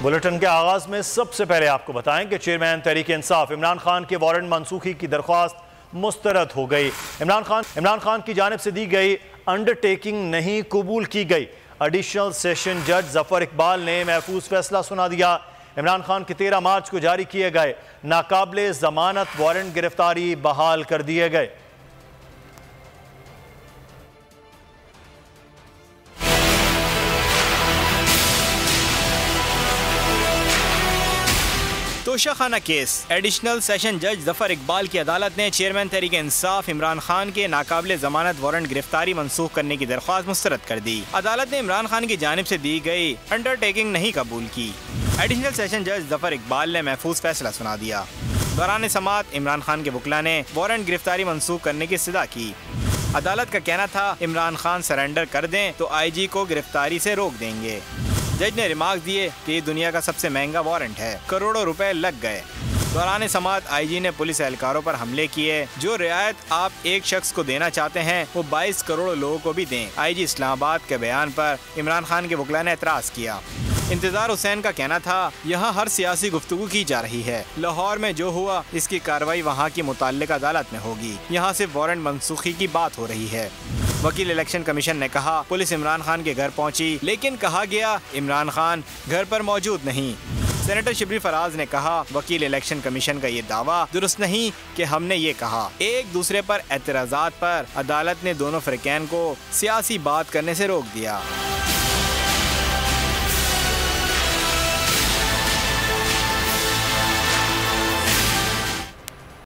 Bulletin के आगाज में सबसे पहले आपको बताएं कि चेयरमैन तहरीक इंसाफ इमरान खान के वारंट मनसूखी की दरख्वास्त मुस्तरद हो गई। इमरान खान की जानिब से दी गई अंडरटेकिंग नहीं कबूल की गई। एडिशनल सेशन जज जफर इकबाल ने महफूज फैसला सुना दिया। इमरान खान के 13 मार्च को जारी किए गए नाकाबिले जमानत वारंट गिरफ्तारी बहाल कर दिए गए। तोशाखाना केस। एडिशनल सेशन जज जफर इकबाल की अदालत ने चेयरमैन तहरीक इंसाफ इमरान खान के नाकाबिले जमानत वारंट गिरफ्तारी मनसूख करने की दरख्वास्त मुस्तरद कर दी। अदालत ने इमरान खान की जानिब से दी गई अंडरटेकिंग नहीं कबूल की। एडिशनल सेशन जज जफर इकबाल ने महफूज फैसला सुना दिया। दौरान समाअत इमरान खान के वकील ने वारंट गिरफ्तारी मनसूख करने की इस्तदा की। अदालत का कहना था इमरान खान सरेंडर कर दें तो IG को गिरफ्तारी से रोक देंगे। जज ने रिमार्क दिए कि ये दुनिया का सबसे महंगा वारंट है, करोड़ों रुपए लग गए। दौरान समाअत IG ने पुलिस एहलकारों पर हमले किए। जो रियायत आप एक शख्स को देना चाहते हैं वो 22 करोड़ लोगों को भी दें। IG इस्लामाबाद के बयान पर इमरान खान के वकील ने एतराज़ किया। इंतजार हुसैन का कहना था यहाँ हर सियासी गुफ्तगू की जा रही है। लाहौर में जो हुआ इसकी कार्रवाई वहाँ की मुताल्लिका अदालत में होगी। यहाँ सिर्फ वारंट मनसूखी की बात हो रही है। वकील इलेक्शन कमीशन ने कहा पुलिस इमरान खान के घर पहुंची, लेकिन कहा गया इमरान खान घर पर मौजूद नहीं। सेनेटर शिबली फराज ने कहा वकील इलेक्शन कमीशन का ये दावा दुरुस्त नहीं कि हमने ये कहा। एक दूसरे पर एतराज़ात पर अदालत ने दोनों फ़रीक़ैन को सियासी बात करने से रोक दिया।